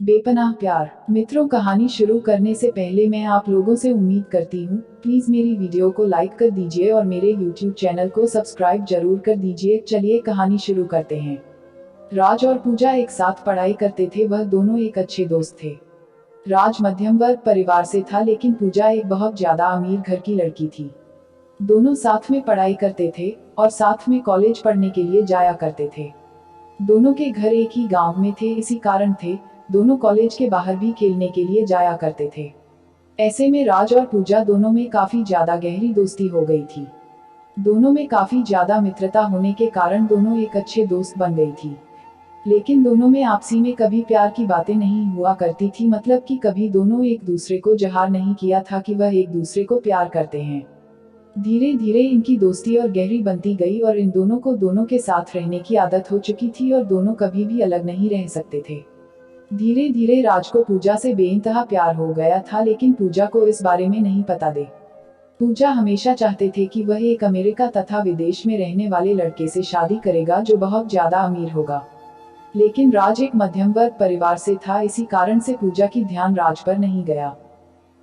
बेपनाह प्यार। मित्रों, कहानी शुरू करने से पहले मैं आप लोगों से उम्मीद करती हूँ प्लीज मेरी वीडियो को लाइक कर दीजिए और मेरे YouTube चैनल को सब्सक्राइब जरूर कर दीजिए। चलिए कहानी शुरू करते हैं। राज और पूजा एक साथ पढ़ाई करते थे। वह दोनों एक अच्छे दोस्त थे। राज मध्यम वर्ग परिवार से था, लेकिन पूजा एक बहुत ज्यादा अमीर घर की लड़की थी। दोनों साथ में पढ़ाई करते थे और साथ में कॉलेज पढ़ने के लिए जाया करते थे। दोनों के घर एक ही गांव में थे, इसी कारण थे दोनों कॉलेज के बाहर भी खेलने के लिए जाया करते थे। ऐसे में राज और पूजा दोनों में काफी ज्यादा गहरी दोस्ती हो गई थी। दोनों में काफी ज्यादा मित्रता होने के कारण दोनों एक अच्छे दोस्त बन गई थी। लेकिन दोनों में आपसी में कभी प्यार की बातें नहीं हुआ करती थी, मतलब कि कभी दोनों एक दूसरे को ज़ाहिर नहीं किया था कि वह एक दूसरे को प्यार करते हैं। धीरे धीरे इनकी दोस्ती और गहरी बनती गई और इन दोनों को दोनों के साथ रहने की आदत हो चुकी थी और दोनों कभी भी अलग नहीं रह सकते थे। धीरे धीरे राज को पूजा से बेइंतहा प्यार हो गया था, लेकिन पूजा को इस बारे में नहीं पता दे। पूजा हमेशा चाहते थे कि वह एक अमेरिका तथा विदेश में रहने वाले लड़के से शादी करेगा जो बहुत ज्यादा अमीर होगा। लेकिन राज एक मध्यम वर्ग परिवार से था, इसी कारण से पूजा की ध्यान राज पर नहीं गया।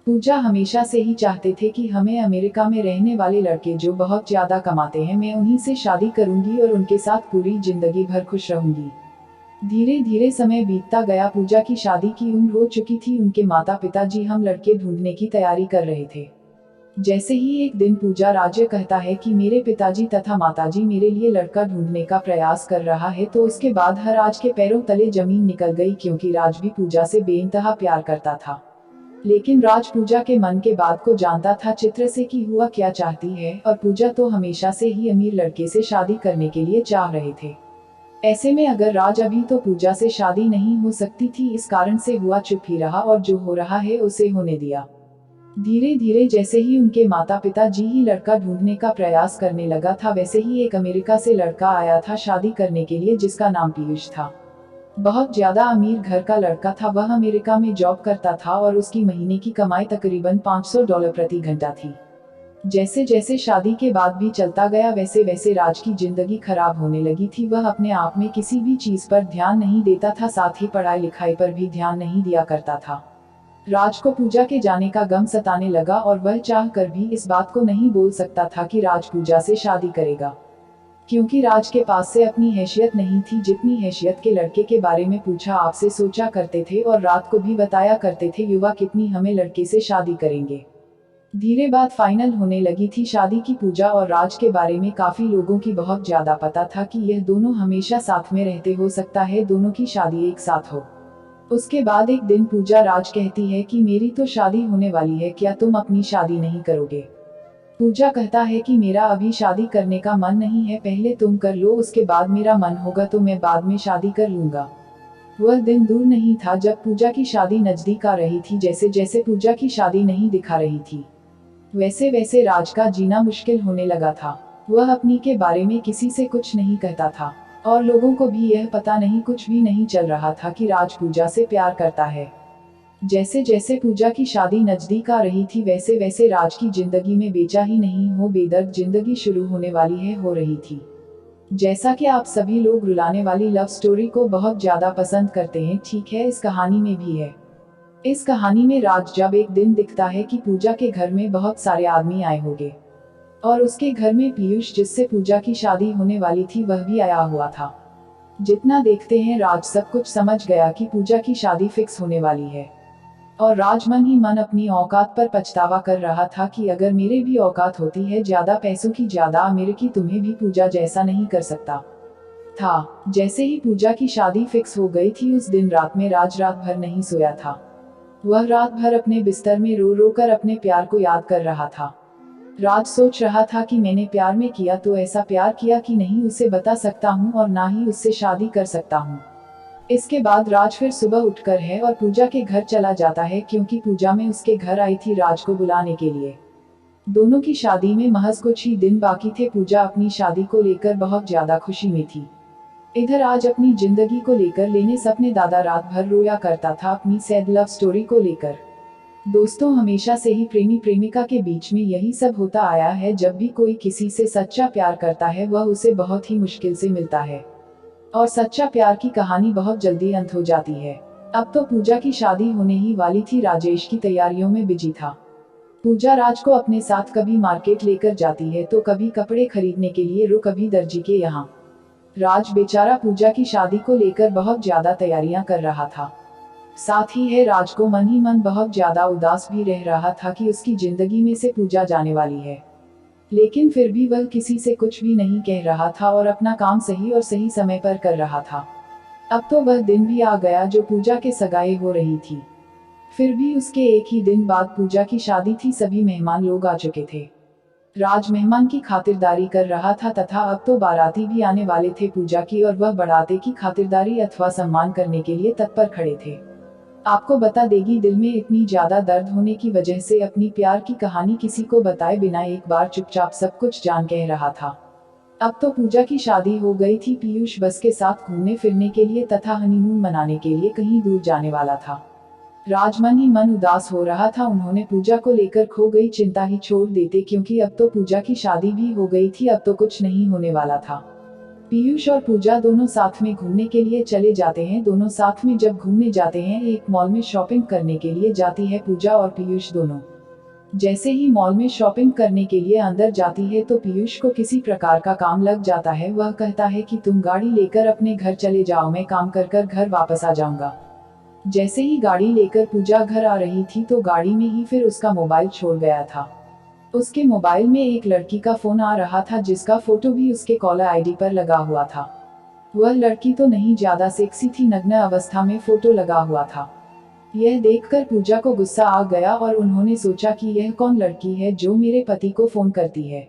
पूजा हमेशा से ही चाहते थे कि हमें अमेरिका में रहने वाले लड़के जो बहुत ज्यादा कमाते हैं, मैं उन्हीं से शादी करूंगी और उनके साथ पूरी जिंदगी भर खुश रहूंगी। धीरे धीरे समय बीतता गया। पूजा की शादी की उम्र हो चुकी थी। उनके माता पिताजी हम लड़के ढूंढने की तैयारी कर रहे थे। जैसे ही एक दिन पूजा राज्य कहता है कि मेरे पिताजी तथा माताजी मेरे लिए लड़का ढूंढने का प्रयास कर रहा है, तो उसके बाद हर राज के पैरों तले जमीन निकल गई, क्योंकि राज भी पूजा से बेइंतहा प्यार करता था। लेकिन राज पूजा के मन के बात को जानता था चित्र से कि हुआ क्या चाहती है, और पूजा तो हमेशा से ही अमीर लड़के से शादी करने के लिए चाह रहे थे। ऐसे में अगर राज अभी तो पूजा से शादी नहीं हो सकती थी, इस कारण से हुआ चुप ही रहा और जो हो रहा है उसे होने दिया। धीरे धीरे जैसे ही उनके माता पिता जी ही लड़का ढूंढने का प्रयास करने लगा था, वैसे ही एक अमेरिका से लड़का आया था शादी करने के लिए, जिसका नाम पीयूष था। बहुत ज्यादा अमीर घर का लड़का था। वह अमेरिका में जॉब करता था और उसकी महीने की कमाई तकरीबन $500 प्रति घंटा थी। जैसे जैसे शादी के बाद भी चलता गया, वैसे वैसे राज की जिंदगी खराब होने लगी थी। वह अपने आप में किसी भी चीज पर ध्यान नहीं देता था, साथ ही पढ़ाई लिखाई पर भी ध्यान नहीं दिया करता था। राज को पूजा के जाने का गम सताने लगा और वह चाह कर भी इस बात को नहीं बोल सकता था कि राज पूजा से शादी करेगा, क्योंकि राज के पास से अपनी हैसियत नहीं थी, जितनी हैसियत के लड़के के बारे में पूछा आपसे सोचा करते थे और रात को भी बताया करते थे युवा कितनी हमें लड़के से शादी करेंगे। धीरे बात फाइनल होने लगी थी शादी की। पूजा और राज के बारे में काफी लोगों की बहुत ज्यादा पता था कि यह दोनों हमेशा साथ में रहते, हो सकता है दोनों की शादी एक साथ हो। उसके बाद एक दिन पूजा राज कहती है कि मेरी तो शादी होने वाली है, क्या तुम अपनी शादी नहीं करोगे? पूजा कहता है कि मेरा अभी शादी करने का मन नहीं है, पहले तुम कर लो, उसके बाद मेरा मन होगा तो मैं बाद में शादी कर लूंगा। वह दिन दूर नहीं था जब पूजा की शादी नजदीक आ रही थी। जैसे जैसे पूजा की शादी नहीं दिखा रही थी, वैसे वैसे राज का जीना मुश्किल होने लगा था। वह अपनी के बारे में किसी से कुछ नहीं कहता था और लोगों को भी यह पता नहीं, कुछ भी नहीं चल रहा था कि राज पूजा से प्यार करता है। जैसे जैसे पूजा की शादी नजदीक आ रही थी, वैसे वैसे राज की जिंदगी में बेचा ही नहीं हो बेदर्द जिंदगी शुरू होने वाली है हो रही थी। जैसा कि आप सभी लोग रुलाने वाली लव स्टोरी को बहुत ज्यादा पसंद करते हैं, ठीक है, इस कहानी में भी है। इस कहानी में राज जब एक दिन दिखता है कि पूजा के घर में बहुत सारे आदमी आए होंगे और उसके घर में पीयूष, जिससे पूजा की शादी होने वाली थी, वह भी आया हुआ था। जितना देखते हैं राज सब कुछ समझ गया कि पूजा की शादी फिक्स होने वाली है और राज मन ही मन अपनी औकात पर पछतावा कर रहा था कि अगर मेरे भी औकात होती है ज्यादा पैसों की, ज्यादा अमेरिकी, तुम्हें भी पूजा जैसा नहीं कर सकता था। जैसे ही पूजा की शादी फिक्स हो गई थी, उस दिन रात में राज रात भर नहीं सोया था। वह रात भर अपने बिस्तर में रो रो कर अपने प्यार को याद कर रहा था। राज सोच रहा था कि मैंने प्यार में किया तो ऐसा प्यार किया कि नहीं उसे बता सकता हूँ और ना ही उससे शादी कर सकता हूँ। इसके बाद राज फिर सुबह उठकर है और पूजा के घर चला जाता है, क्योंकि पूजा में उसके घर आई थी राज को बुलाने के लिए। दोनों की शादी में महज कुछ ही दिन बाकी थे। पूजा अपनी शादी को लेकर बहुत ज्यादा खुशी में थी। इधर आज अपनी जिंदगी को लेकर लेने सपने दादा रात भर रोया करता था अपनी सैड लव स्टोरी को लेकर। दोस्तों, हमेशा से ही प्रेमी प्रेमिका के बीच में यही सब होता आया है। जब भी कोई किसी से सच्चा प्यार करता है, वह उसे बहुत ही मुश्किल से मिलता है और सच्चा प्यार की कहानी बहुत जल्दी अंत हो जाती है। अब तो पूजा की शादी होने ही वाली थी। राजेश की तैयारियों में बिजी था। पूजा राज को अपने साथ कभी मार्केट लेकर जाती है तो कभी कपड़े खरीदने के लिए कभी दर्जी के यहाँ। राज बेचारा पूजा की शादी को लेकर बहुत ज्यादा तैयारियां कर रहा था। साथ ही है राज को मन ही मन बहुत ज्यादा उदास भी रह रहा था कि उसकी जिंदगी में से पूजा जाने वाली है। लेकिन फिर भी वह किसी से कुछ भी नहीं कह रहा था और अपना काम सही और सही समय पर कर रहा था। अब तो वह दिन भी आ गया जो पूजा के सगाई हो रही थी। फिर भी उसके एक ही दिन बाद पूजा की शादी थी। सभी मेहमान लोग आ चुके थे। राज मेहमान की खातिरदारी कर रहा था तथा अब तो बाराती भी आने वाले थे पूजा की, और वह बाराते की खातिरदारी अथवा सम्मान करने के लिए तत्पर खड़े थे। आपको बता देगी, दिल में इतनी ज्यादा दर्द होने की वजह से अपनी प्यार की कहानी किसी को बताए बिना एक बार चुपचाप सब कुछ जान कह रहा था। अब तो पूजा की शादी हो गई थी। पीयूष बस के साथ घूमने फिरने के लिए तथा हनीमून मनाने के लिए कहीं दूर जाने वाला था। राज मन ही मन उदास हो रहा था। उन्होंने पूजा को लेकर खो गई चिंता ही छोड़ देते, क्योंकि अब तो पूजा की शादी भी हो गई थी। अब तो कुछ नहीं होने वाला था। पीयूष और पूजा दोनों साथ में घूमने के लिए चले जाते हैं। दोनों साथ में जब घूमने जाते हैं, एक मॉल में शॉपिंग करने के लिए जाती है पूजा और पीयूष दोनों। जैसे ही मॉल में शॉपिंग करने के लिए अंदर जाती है तो पीयूष को किसी प्रकार का काम लग जाता है। वह कहता है कि तुम गाड़ी लेकर अपने घर चले जाओ, मैं काम कर कर घर वापस आ जाऊंगा। जैसे ही गाड़ी लेकर पूजा घर आ रही थी तो गाड़ी में ही फिर उसका मोबाइल छोड़ गया था। उसके मोबाइल में एक लड़की का फोन आ रहा था जिसका फोटो भी उसके कॉलर आईडी पर लगा हुआ था। वह लड़की तो नहीं ज्यादा सेक्सी थी, नग्न अवस्था में फोटो लगा हुआ था। यह देखकर पूजा को गुस्सा आ गया और उन्होंने सोचा कि यह कौन लड़की है जो मेरे पति को फोन करती है।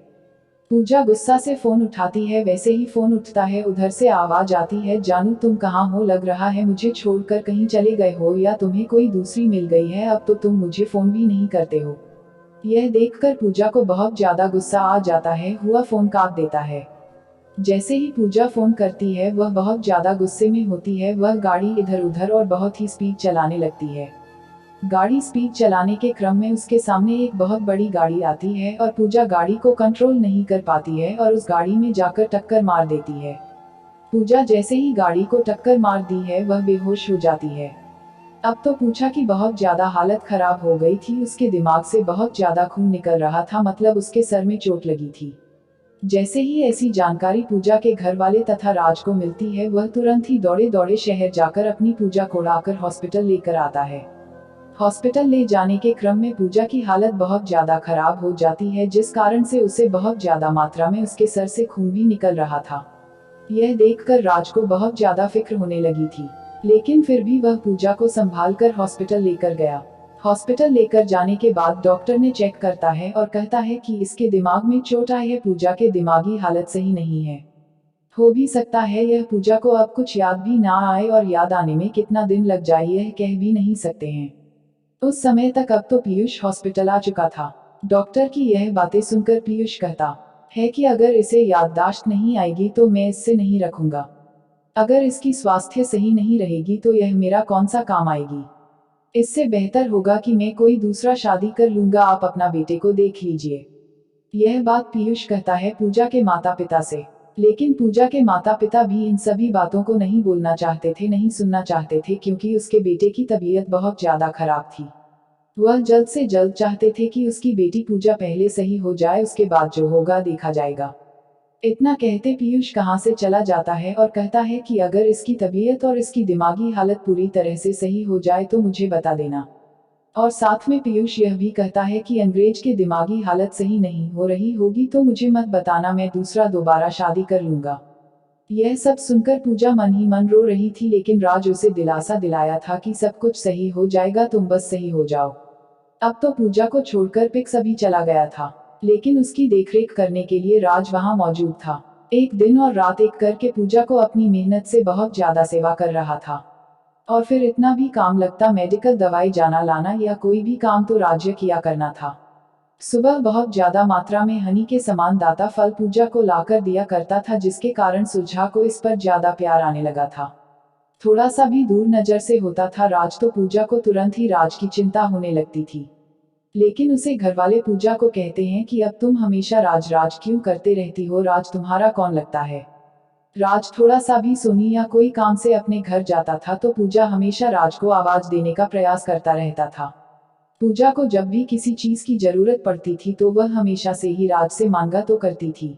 पूजा गुस्सा से फोन उठाती है। वैसे ही फोन उठता है, उधर से आवाज आती है, जानू तुम कहाँ हो? लग रहा है मुझे छोड़कर कहीं चले गए हो या तुम्हें कोई दूसरी मिल गई है। अब तो तुम मुझे फोन भी नहीं करते हो। यह देखकर पूजा को बहुत ज्यादा गुस्सा आ जाता है। हुआ फोन काट देता है। जैसे ही पूजा फोन करती है वह बहुत ज्यादा गुस्से में होती है। वह गाड़ी इधर उधर और बहुत ही स्पीड चलाने लगती है। गाड़ी स्पीड चलाने के क्रम में उसके सामने एक बहुत बड़ी गाड़ी आती है और पूजा गाड़ी को कंट्रोल नहीं कर पाती है और उस गाड़ी में जाकर टक्कर मार देती है। पूजा जैसे ही गाड़ी को टक्कर मार दी है वह बेहोश हो जाती है। अब तो पूजा की बहुत ज्यादा हालत खराब हो गई थी। उसके दिमाग से बहुत ज्यादा खून निकल रहा था, मतलब उसके सर में चोट लगी थी। जैसे ही ऐसी जानकारी पूजा के घर वाले तथा राज को मिलती है, वह तुरंत ही दौड़े दौड़े शहर जाकर अपनी पूजा को लाकर हॉस्पिटल लेकर आता है। हॉस्पिटल ले जाने के क्रम में पूजा की हालत बहुत ज्यादा खराब हो जाती है, जिस कारण से उसे बहुत ज्यादा मात्रा में उसके सर से खून भी निकल रहा था। यह देखकर राज को बहुत ज्यादा फिक्र होने लगी थी, लेकिन फिर भी वह पूजा को संभालकर हॉस्पिटल लेकर गया। हॉस्पिटल लेकर जाने के बाद डॉक्टर ने चेक करता है और कहता है कि इसके दिमाग में चोट आई है। पूजा के दिमागी हालत सही नहीं है। हो भी सकता है यह पूजा को अब कुछ याद भी ना आए, और याद आने में कितना दिन लग जाए यह कह भी नहीं सकते हैं। उस समय तक अब तो पीयूष हॉस्पिटल आ चुका था। डॉक्टर की यह बातें सुनकर पीयूष कहता है कि अगर इसे याददाश्त नहीं आएगी तो मैं इससे नहीं रखूंगा। अगर इसकी स्वास्थ्य सही नहीं रहेगी तो यह मेरा कौन सा काम आएगी। इससे बेहतर होगा कि मैं कोई दूसरा शादी कर लूंगा। आप अपना बेटे को देख लीजिए। यह बात पीयूष कहता है पूजा के माता पिता से। लेकिन पूजा के माता पिता भी इन सभी बातों को नहीं बोलना चाहते थे, नहीं सुनना चाहते थे, क्योंकि उसके बेटे की तबीयत बहुत ज्यादा खराब थी। वह जल्द से जल्द चाहते थे कि उसकी बेटी पूजा पहले सही हो जाए, उसके बाद जो होगा देखा जाएगा। इतना कहते पीयूष कहां से चला जाता है और कहता है कि अगर इसकी तबीयत और इसकी दिमागी हालत पूरी तरह से सही हो जाए तो मुझे बता देना। और साथ में पीयूष यह भी कहता है कि अंग्रेज के दिमागी हालत सही नहीं हो रही होगी तो मुझे मत बताना, मैं दोबारा शादी कर लूंगा। यह सब सुनकर पूजा मन ही मन रो रही थी, लेकिन राज उसे दिलासा दिलाया था कि सब कुछ सही हो जाएगा, तुम बस सही हो जाओ। अब तो पूजा को छोड़कर पिक्स अभी चला गया था, लेकिन उसकी देखरेख करने के लिए राज वहां मौजूद था। एक दिन और रात एक करके पूजा को अपनी मेहनत से बहुत ज्यादा सेवा कर रहा था। और फिर इतना भी काम लगता, मेडिकल दवाई जाना लाना या कोई भी काम तो राज्य किया करना था। सुबह बहुत ज्यादा मात्रा में हनी के समान दाता फल पूजा को लाकर दिया करता था, जिसके कारण सुलझा को इस पर ज्यादा प्यार आने लगा था। थोड़ा सा भी दूर नजर से होता था राज तो पूजा को तुरंत ही राज की चिंता होने लगती थी। लेकिन उसे घरवाले पूजा को कहते हैं कि अब तुम हमेशा राज राज क्यों करते रहती हो, राज तुम्हारा कौन लगता है? राज थोड़ा सा भी सोनी या कोई काम से अपने घर जाता था तो पूजा हमेशा राज को आवाज देने का प्रयास करता रहता था। पूजा को जब भी किसी चीज की जरूरत पड़ती थी तो वह हमेशा से ही राज से मांगा तो करती थी।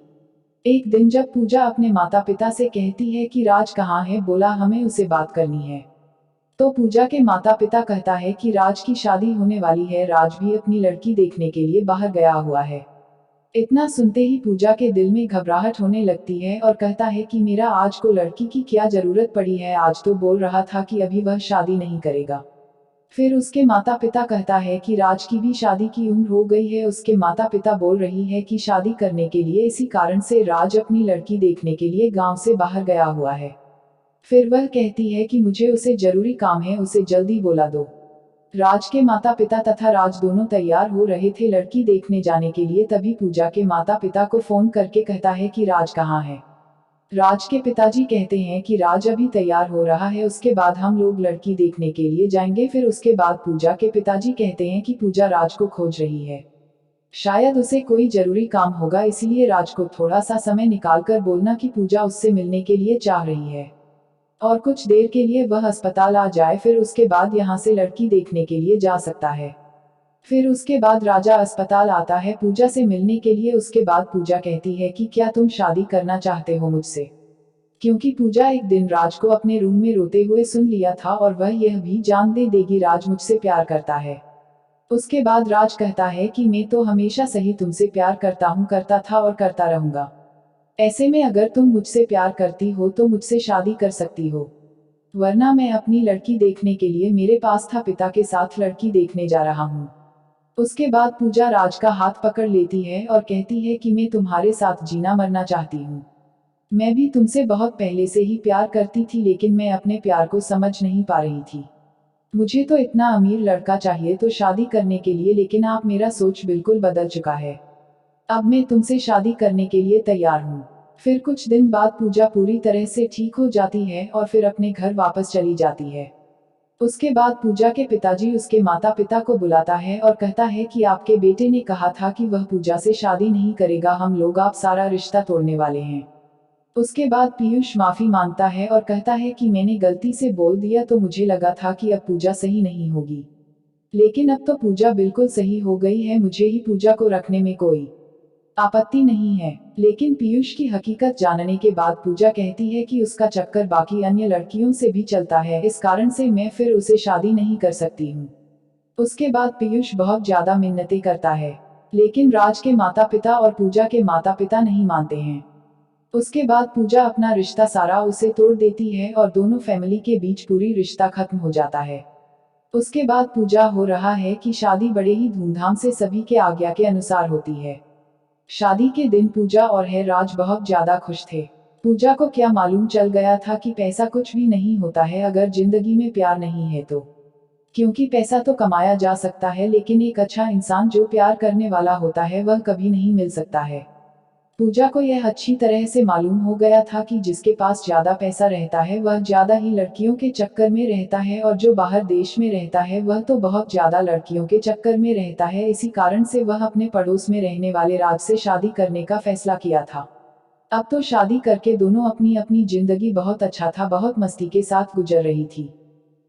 एक दिन जब पूजा अपने माता पिता से कहती है कि राज कहाँ है, बोला हमें उसे बात करनी है, तो पूजा के माता पिता कहता है कि राज की शादी होने वाली है, राज भी अपनी लड़की देखने के लिए बाहर गया हुआ है। इतना सुनते ही पूजा के दिल में घबराहट होने लगती है और कहता है कि मेरा आज को लड़की की क्या जरूरत पड़ी है, आज तो बोल रहा था कि अभी वह शादी नहीं करेगा। फिर उसके माता पिता कहता है कि राज की भी शादी की उम्र हो गई है, उसके माता पिता बोल रही है कि शादी करने के लिए, इसी कारण से राज अपनी लड़की देखने के लिए गांव से बाहर गया हुआ है। फिर वह कहती है कि मुझे उसे जरूरी काम है, उसे जल्दी बुला दो। राज के माता पिता तथा राज दोनों तैयार हो रहे थे लड़की देखने जाने के लिए, तभी पूजा के माता पिता को फोन करके कहता है कि राज कहाँ है। राज के पिताजी कहते हैं कि राज अभी तैयार हो रहा है, उसके बाद हम लोग लड़की देखने के लिए जाएंगे। फिर उसके बाद पूजा के पिताजी कहते हैं कि पूजा राज को खोज रही है, शायद उसे कोई जरूरी काम होगा, इसीलिए राज को थोड़ा सा समय निकालकर बोलना कि पूजा उससे मिलने के लिए चाह रही है और कुछ देर के लिए वह अस्पताल आ जाए, फिर उसके बाद यहाँ से लड़की देखने के लिए जा सकता है। फिर उसके बाद राजा अस्पताल आता है पूजा से मिलने के लिए। उसके बाद पूजा कहती है कि क्या तुम शादी करना चाहते हो मुझसे, क्योंकि पूजा एक दिन राज को अपने रूम में रोते हुए सुन लिया था और वह यह भी जान दे देगी राज मुझसे प्यार करता है। उसके बाद राज कहता है कि मैं तो हमेशा से ही तुमसे प्यार करता हूँ, करता था और करता रहूंगा। ऐसे में अगर तुम मुझसे प्यार करती हो तो मुझसे शादी कर सकती हो, वरना मैं अपनी लड़की देखने के लिए मेरे पास था पिता के साथ लड़की देखने जा रहा हूँ। उसके बाद पूजा राज का हाथ पकड़ लेती है और कहती है कि मैं तुम्हारे साथ जीना मरना चाहती हूँ। मैं भी तुमसे बहुत पहले से ही प्यार करती थी, लेकिन मैं अपने प्यार को समझ नहीं पा रही थी। मुझे तो इतना अमीर लड़का चाहिए तो शादी करने के लिए, लेकिन आप मेरा सोच बिल्कुल बदल चुका है। अब मैं तुमसे शादी करने के लिए तैयार हूँ। फिर कुछ दिन बाद पूजा पूरी तरह से ठीक हो जाती है और फिर अपने घर वापस चली जाती है। उसके बाद पूजा के पिताजी उसके माता पिता को बुलाता है और कहता है कि आपके बेटे ने कहा था कि वह पूजा से शादी नहीं करेगा, हम लोग आप सारा रिश्ता तोड़ने वाले हैं। उसके बाद पीयूष माफी मांगता है और कहता है कि मैंने गलती से बोल दिया, तो मुझे लगा था कि अब पूजा सही नहीं होगी, लेकिन अब तो पूजा बिल्कुल सही हो गई है, मुझे ही पूजा को रखने में कोई आपत्ति नहीं है। लेकिन पीयूष की हकीकत जानने के बाद पूजा कहती है कि उसका चक्कर बाकी अन्य लड़कियों से भी चलता है, इस कारण से मैं फिर उसे शादी नहीं कर सकती हूँ। उसके बाद पीयूष बहुत ज्यादा मिन्नतें करता है, लेकिन राज के माता पिता और पूजा के माता पिता नहीं मानते हैं। उसके बाद पूजा अपना रिश्ता सारा उसे तोड़ देती है और दोनों फैमिली के बीच पूरी रिश्ता खत्म हो जाता है। उसके बाद पूजा हो रहा है कि शादी बड़े ही धूमधाम से सभी के आज्ञा के अनुसार होती है। शादी के दिन पूजा और है राज बहुत ज्यादा खुश थे। पूजा को क्या मालूम चल गया था कि पैसा कुछ भी नहीं होता है अगर जिंदगी में प्यार नहीं है तो, क्योंकि पैसा तो कमाया जा सकता है, लेकिन एक अच्छा इंसान जो प्यार करने वाला होता है वह कभी नहीं मिल सकता है। पूजा को यह अच्छी तरह से मालूम हो गया था कि जिसके पास ज्यादा पैसा रहता है वह ज्यादा ही लड़कियों के चक्कर में रहता है, और जो बाहर देश में रहता है वह तो बहुत ज्यादा लड़कियों के चक्कर में रहता है। इसी कारण से वह अपने पड़ोस में रहने वाले राज से शादी करने का फैसला किया था। अब तो शादी करके दोनों अपनी अपनी जिंदगी बहुत अच्छा था, बहुत मस्ती के साथ गुजर रही थी।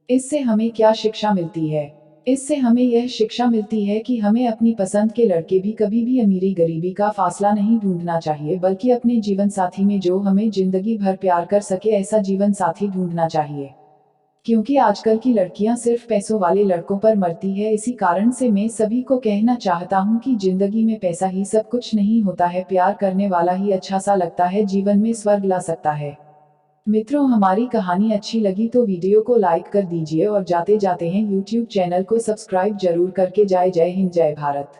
इससे हमें क्या शिक्षा मिलती है? इससे हमें यह शिक्षा मिलती है कि हमें अपनी पसंद के लड़के भी कभी भी अमीरी गरीबी का फासला नहीं ढूंढना चाहिए, बल्कि अपने जीवन साथी में जो हमें जिंदगी भर प्यार कर सके ऐसा जीवन साथी ढूंढना चाहिए। क्योंकि आजकल की लड़कियां सिर्फ पैसों वाले लड़कों पर मरती है, इसी कारण से मैं सभी को कहना चाहता हूँ कि जिंदगी में पैसा ही सब कुछ नहीं होता है, प्यार करने वाला ही अच्छा सा लगता है, जीवन में स्वर्ग ला सकता है। मित्रों, हमारी कहानी अच्छी लगी तो वीडियो को लाइक कर दीजिए और जाते जाते हैं यूट्यूब चैनल को सब्सक्राइब जरूर करके जाए। जय हिंद, जय भारत।